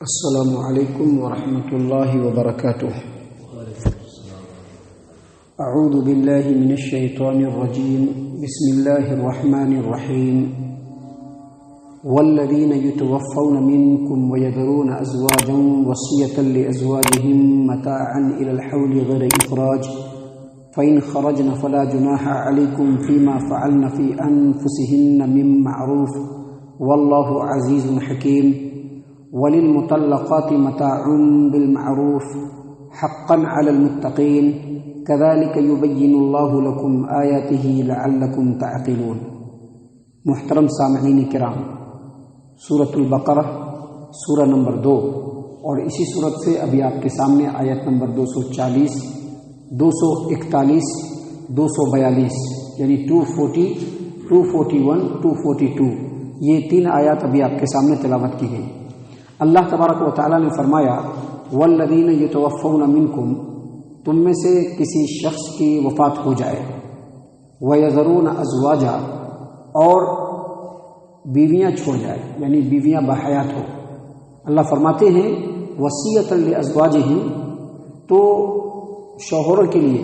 السلام علیکم ورحمۃ اللہ وبرکاتہ۔ اعوذ باللہ من الشیطان الرجیم، بسم اللہ الرحمن الرحیم۔ والذین یتوفون منکم ویذرون ازواجا وصیۃ لازواجہم متاعا الی الحول غیر اخراج فإن خرجن فلا جناح علیکم فیما فعلن فی انفسہن من معروف واللہ عزیز حکیم۔ وَلِلْمُطَلَّقَاتِ مَتَاعٌ بِالْمَعْرُوفِ حَقًّا عَلَى الْمُتَّقِينَ كَذَلِكَ يُبَيِّنُ اللَّهُ لَكُمْ آيَاتِهِ لَعَلَّكُمْ تَعْقِلُونَ۔ محترم سامعین کرام، سورۃ البقرہ سورہ نمبر 2 اور اسی سورت سے ابھی آپ کے سامنے آیت نمبر 240، 241، 242 یعنی 240، 241، 242 یہ 3 آیات ابھی آپ کے سامنے تلاوت کی گئی۔ اللہ تبارک و تعالیٰ نے فرمایا والذین یتوفون منکم، تم میں سے کسی شخص کی وفات ہو جائے، ویذرون ازواجا، اور بیویاں چھوڑ جائے یعنی بیویاں بحیات ہو۔ اللہ فرماتے ہیں وصیۃ لازواجہم، تو شوہروں کے لیے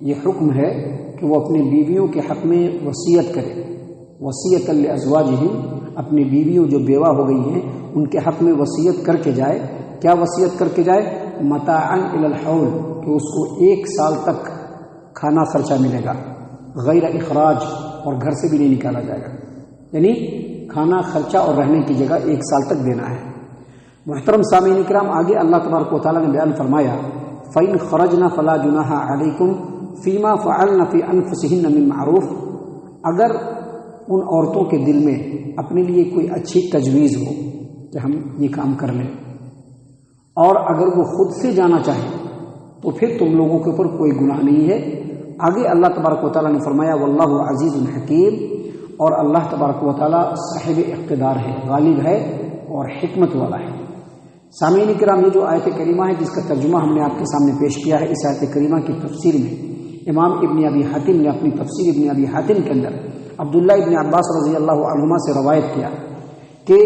یہ حکم ہے کہ وہ اپنی بیویوں کے حق میں وصیت کرے۔ وصیۃ لازواجہم، اپنی بیویوں جو بیوہ ہو گئی ہیں ان کے حق میں وصیت کر کے جائے۔ کیا وصیت کر کے جائے؟ متاعا الی الحول، کہ اس کو 1 سال تک کھانا خرچہ ملے گا، غیر اخراج، اور گھر سے بھی نہیں نکالا جائے گا، یعنی کھانا خرچہ اور رہنے کی جگہ 1 سال تک دینا ہے۔ محترم سامعین کرام، آگے اللہ تبارک و تعالیٰ نے بیان فرمایا فَإِنْ خَرَجْنَ فَلَا جُنَاحَ عَلَيْكُمْ فِيمَا فَعَلْنَ فِي أَنفُسِهِنَّ مِن مَّعْرُوف، اگر ان عورتوں کے دل میں اپنے لیے کوئی اچھی تجویز ہو کہ ہم یہ کام کر لیں، اور اگر وہ خود سے جانا چاہیں تو پھر تم لوگوں کے اوپر کوئی گناہ نہیں ہے۔ آگے اللہ تبارک و تعالیٰ نے فرمایا واللہ عزیز حکیم، اور اللہ تبارک و تعالیٰ صاحب اقتدار ہے، غالب ہے اور حکمت والا ہے۔ سامعین کرام، یہ جو آیت کریمہ ہے جس کا ترجمہ ہم نے آپ کے سامنے پیش کیا ہے، اس آیت کریمہ کی تفسیر میں امام ابن ابی حاتم نے اپنی تفسیر ابن ابی حاتم کے اندر عبداللہ ابن عباس رضی اللہ عنہما سے روایت کیا کہ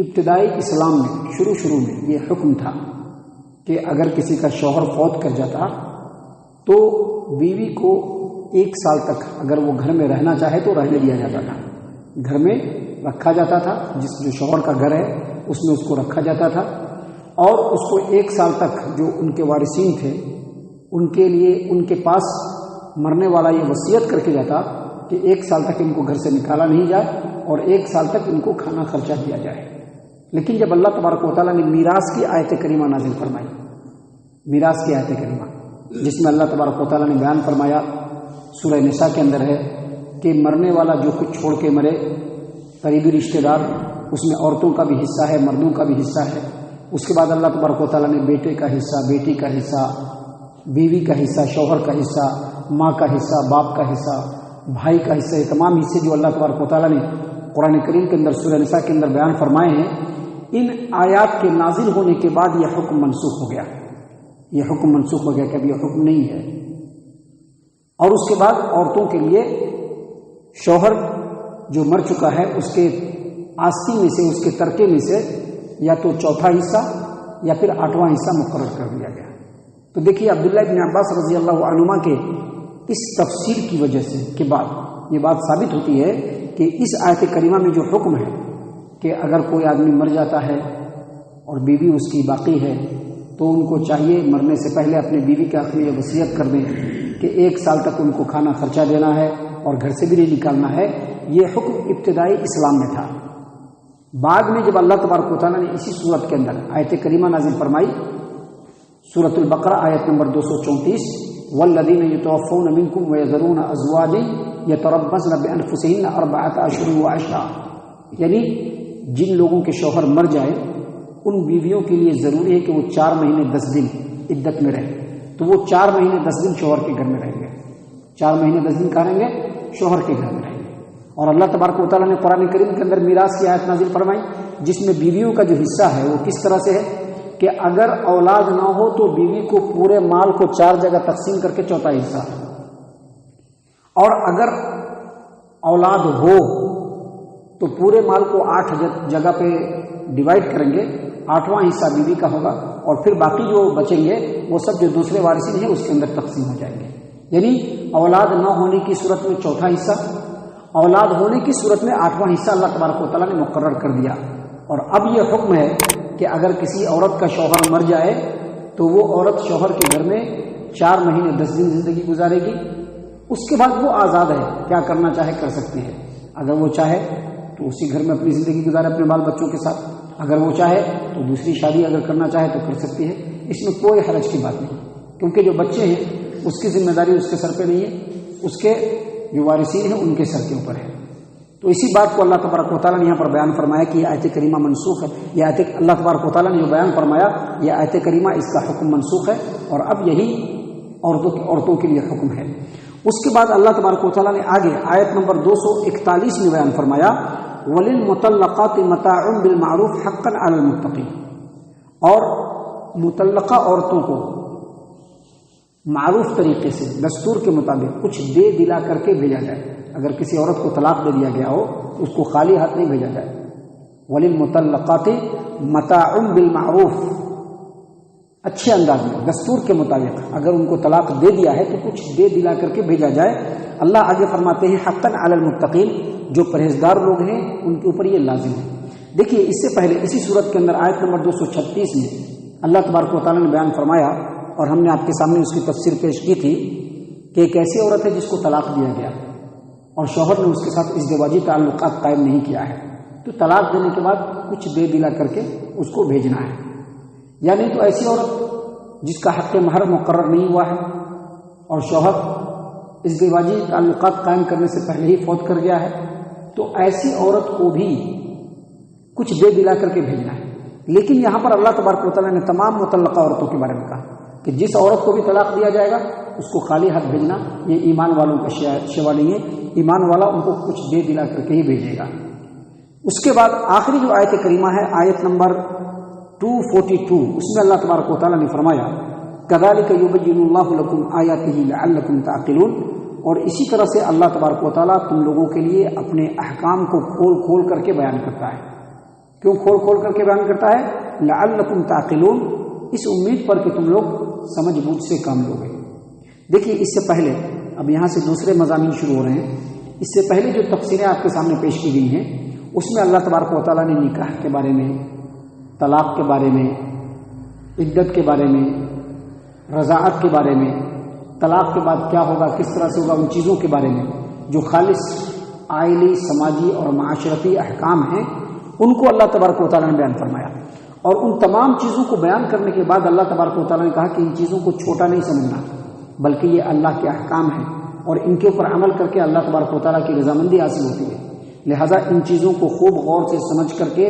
ابتدائی اسلام میں شروع میں یہ حکم تھا کہ اگر کسی کا شوہر فوت کر جاتا تو بیوی کو 1 سال تک اگر وہ گھر میں رہنا چاہے تو رہنے دیا جاتا تھا، گھر میں رکھا جاتا تھا، جو شوہر کا گھر ہے اس میں اس کو رکھا جاتا تھا، اور اس کو 1 سال تک جو ان کے وارثین تھے ان کے لیے ان کے پاس مرنے والا یہ وصیت کر کے جاتا کہ 1 سال تک ان کو گھر سے نکالا نہیں جائے اور 1 سال تک ان کو کھانا خرچہ دیا جائے۔ لیکن جب اللہ تبارک و تعالیٰ نے میراث کی آیت کریمہ نازل فرمائی، میراث کی آیت کریمہ جس میں اللہ تبارک و تعالیٰ نے بیان فرمایا، سورہ نساء کے اندر ہے کہ مرنے والا جو کچھ چھوڑ کے مرے، قریبی رشتہ دار، اس میں عورتوں کا بھی حصہ ہے، مردوں کا بھی حصہ ہے۔ اس کے بعد اللہ تبارک و تعالیٰ نے بیٹے کا حصہ، بیٹی کا حصہ، بیوی کا حصہ، شوہر کا حصہ، ماں کا حصہ، باپ کا حصہ، بھائی کا حصہ، یہ تمام حصے جو اللہ تبارک و تعالیٰ نے قرآن کریم کے اندر سورہ نساء کے اندر بیان فرمائے ہیں، ان آیات کے نازل ہونے کے بعد یہ حکم منسوخ ہو گیا، یہ حکم منسوخ ہو گیا کہ اب یہ حکم نہیں ہے۔ اور اس کے بعد عورتوں کے لیے شوہر جو مر چکا ہے اس کے آستی میں سے، اس کے ترکے میں سے یا تو 4واں حصہ یا پھر 8واں حصہ مقرر کر دیا گیا۔ تو دیکھیے عبداللہ ابن عباس رضی اللہ عنہما کے اس تفسیر کی وجہ سے کے بعد یہ بات ثابت ہوتی ہے کہ اس آیت کریمہ میں جو حکم ہے کہ اگر کوئی آدمی مر جاتا ہے اور بیوی اس کی باقی ہے تو ان کو چاہیے مرنے سے پہلے اپنی بیوی کے حق میں یہ وصیت کر دیں کہ 1 سال تک ان کو کھانا خرچہ دینا ہے اور گھر سے بھی نہیں نکالنا ہے۔ یہ حکم ابتدائی اسلام میں تھا۔ بعد میں جب اللہ تبارک و تعالیٰ نے اسی صورت کے اندر آیت کریمہ نازل فرمائی، سورۃ البقرہ آیت نمبر 234 والذین یتوفون منکم ویذرون ازواجا یتربصن بانفسہن 4 اشہر وعشرا، یعنی جن لوگوں کے شوہر مر جائے ان بیویوں کے لیے ضروری ہے کہ وہ 4 مہینے 10 دن عدت میں رہیں، تو وہ 4 مہینے 10 دن شوہر کے گھر میں رہیں گے، 4 مہینے 10 دن کہاں رہیں گے؟ شوہر کے گھر میں رہیں گے۔ اور اللہ تبارک و تعالیٰ نے قرآن کریم کے اندر میراث کی آیت نازل فرمائی جس میں بیویوں کا جو حصہ ہے وہ کس طرح سے ہے کہ اگر اولاد نہ ہو تو بیوی کو پورے مال کو 4 جگہ تقسیم کر کے 4واں حصہ، اور اگر اولاد ہو تو پورے مال کو 8 جگہ پہ ڈیوائڈ کریں گے 8واں حصہ بیوی کا ہوگا اور پھر باقی جو بچیں گے وہ سب جو دوسرے وارثین ہیں اس کے اندر تقسیم ہو جائیں گے. یعنی اولاد نہ ہونے کی صورت میں چوتھا حصہ، اولاد ہونے کی صورت میں 8واں حصہ اللہ تبارک و تعالیٰ نے مقرر کر دیا. اور اب یہ حکم ہے کہ اگر کسی عورت کا شوہر مر جائے تو وہ عورت شوہر کے گھر میں 4 مہینے 10 دن زندگی گزارے گی. اس کے بعد وہ آزاد ہے، کیا کرنا چاہے کر سکتی ہے. اگر وہ چاہے تو اسی گھر میں اپنی زندگی گزارے اپنے بال بچوں کے ساتھ، اگر وہ چاہے تو دوسری شادی اگر کرنا چاہے تو کر سکتی ہے. اس میں کوئی حرج کی بات نہیں، کیونکہ جو بچے ہیں اس کی ذمہ داری اس کے سر پہ نہیں ہے، اس کے جو وارثین ہیں ان کے سر کے اوپر ہے. تو اسی بات کو اللہ تبارک و تعالیٰ نے یہاں پر بیان فرمایا کہ یہ آیت کریمہ منسوخ ہے. یہ آیت اللہ تبارک و تعالیٰ نے جو بیان فرمایا یہ آیت کریمہ اس کا حکم منسوخ ہے اور اب یہی عورتوں کے لیے حکم ہے. اس کے بعد اللہ تبارک و تعالیٰ نے آگے آیت نمبر 241 میں بیان فرمایا وَلِلْمُطَلَّقَاتِ مَتَاعٌ بِالْمَعْرُوفِ حَقًّا عَلَى الْمُتَّقِينَ، اور مطلقہ عورتوں کو معروف طریقے سے دستور کے مطابق کچھ دے دلا کر کے بھیجا جائے. اگر کسی عورت کو طلاق دے دیا گیا ہو تو اس کو خالی ہاتھ نہیں بھیجا جائے. وَلِلْمُطَلَّقَاتِ مَتَاعٌ بِالْمَعْرُوفِ، اچھے انداز میں دستور کے مطابق اگر ان کو طلاق دے دیا ہے تو کچھ دے دلا کر کے بھیجا جائے. اللہ آگے فرماتے ہیں حقاً علی المتقین، جو پرہیزگار لوگ ہیں ان کے اوپر یہ لازم ہے. دیکھیے اس سے پہلے اسی صورت کے اندر آیت نمبر 236 میں اللہ تبارک و تعالیٰ نے بیان فرمایا اور ہم نے آپ کے سامنے اس کی تفسیر پیش کی تھی کہ ایک ایسی عورت ہے جس کو طلاق دیا گیا اور شوہر نے اس کے ساتھ ازدواجی تعلقات قائم نہیں کیا ہے، تو طلاق دینے کے بعد کچھ دے دلا کر کے اس کو بھیجنا ہے. یا نہیں تو ایسی عورت جس کا حق مہر مقرر نہیں ہوا ہے اور شوہر ازدواجی تعلقات قائم کرنے سے پہلے ہی فوت کر گیا ہے، تو ایسی عورت کو بھی کچھ دے دلا کر کے بھیجنا ہے. لیکن یہاں پر اللہ تبارک و تعالیٰ نے تمام مطلقہ عورتوں کے بارے میں کہا کہ جس عورت کو بھی طلاق دیا جائے گا اس کو خالی ہاتھ بھیجنا یہ ایمان والوں کا شیوا نہیں ہے. ایمان والا ان کو کچھ دے دلا کر کے ہی بھیجے گا. اس کے بعد آخری جو آیت کریمہ ہے آیت نمبر 242، اس میں اللہ تبارک و تعالیٰ نے فرمایا كَذَلِكَ يُبَيِّنُ اللَّهُ لَكُمْ آيَاتِهِ لَعَلَّكُمْ تَعْقِلُونَ، اور اسی طرح سے اللہ تبارک و تعالیٰ تم لوگوں کے لیے اپنے احکام کو کھول کھول کر کے بیان کرتا ہے. کیوں کھول کھول کر کے بیان کرتا ہے؟ لَعَلَّكُمْ تَعْقِلُونَ، اس امید پر کہ تم لوگ سمجھ بوجھ سے کام لوگے. دیکھیے اس سے پہلے اب یہاں سے دوسرے مضامین شروع ہو رہے ہیں. اس سے پہلے جو تفسیریں آپ کے سامنے پیش کی گئی ہیں اس میں اللہ تبارک و تعالیٰ نے نکاح کے بارے میں، طلاق کے بارے میں، عدت کے بارے میں، رضاعت کے بارے میں، طلاق کے بعد کیا ہوگا کس طرح سے ہوگا، ان چیزوں کے بارے میں جو خالص آئلی سماجی اور معاشرتی احکام ہیں ان کو اللہ تبارک و تعالیٰ نے بیان فرمایا. اور ان تمام چیزوں کو بیان کرنے کے بعد اللہ تبارک و تعالیٰ نے کہا کہ ان چیزوں کو چھوٹا نہیں سمجھنا بلکہ یہ اللہ کے احکام ہیں اور ان کے اوپر عمل کر کے اللہ تبارک و تعالیٰ کی رضامندی حاصل ہوتی ہے. لہذا ان چیزوں کو خوب غور سے سمجھ کر کے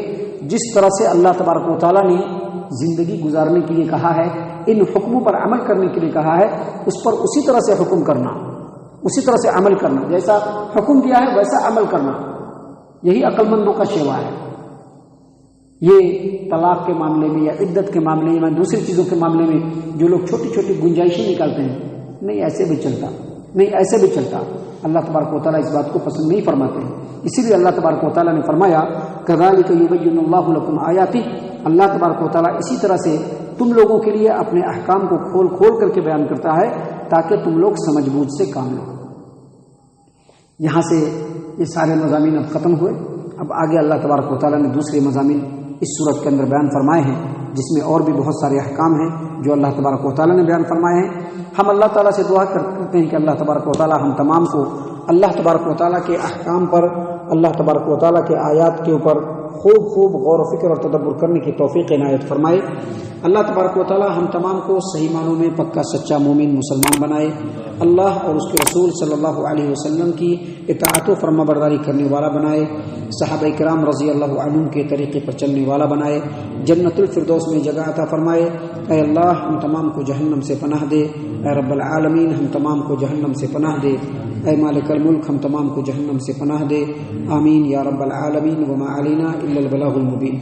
جس طرح سے اللہ تبارک و تعالیٰ نے زندگی گزارنے کے لیے کہا ہے، ان حکموں پر عمل کرنے کے لیے کہا ہے، اس پر اسی طرح سے حکم کرنا، اسی طرح سے عمل کرنا، جیسا حکم کیا ہے ویسا عمل کرنا، یہی عقل مندوں کا شیوا ہے. یہ طلاق کے معاملے میں یا عدت کے معاملے میں دوسری چیزوں کے معاملے میں جو لوگ چھوٹی چھوٹی گنجائشیں نکالتے ہیں، نہیں ایسے بھی چلتا، نہیں ایسے بھی چلتا، اللہ تبارک و تعالیٰ اس بات کو پسند نہیں فرماتے ہیں. اسی لیے اللہ تبارک و تعالیٰ نے فرمایا كَذَلِكَ يُبَيِّنُ اللَّهُ لَكُمْ آيَاتِهِ، اللہ تبارک و تعالیٰ اسی طرح سے تم لوگوں کے لیے اپنے احکام کو کھول کھول کر کے بیان کرتا ہے تاکہ تم لوگ سمجھ بوجھ سے کام لو. یہاں سے یہ سارے مضامین اب ختم ہوئے. اب آگے اللہ تبارک و تعالیٰ نے دوسرے مضامین اس صورت کے اندر بیان فرمائے ہیں جس میں اور بھی بہت سارے احکام ہیں جو اللہ تبارک و تعالیٰ نے بیان فرمائے ہیں. ہم اللہ تعالیٰ سے دعا کرتے ہیں کہ اللہ تبارک و تعالیٰ ہم تمام کو اللہ تبارک و تعالیٰ کے احکام پر، اللہ تبارک و تعالیٰ کے آیات کے اوپر خوب غور و فکر اور تدبر کرنے کی توفیق عنایت فرمائے. اللہ تبارک و تعالیٰ ہم تمام کو صحیح معنوں میں پکا سچا مومن مسلمان بنائے. اللہ اور اس کے رسول صلی اللہ علیہ وسلم کی اطاعت و فرما برداری کرنے والا بنائے. صحابہ کرام رضی اللہ عنہم کے طریقے پر چلنے والا بنائے. جنت الفردوس میں جگہ عطا فرمائے. اے اللہ ہم تمام کو جہنم سے پناہ دے. اے رب العالمین ہم تمام کو جہنم سے پناہ دے. اے مالک الملک ہم تمام کو جہنم سے پناہ دے. آمین یا رب العالمین. وما علینا الا البلاغ المبین.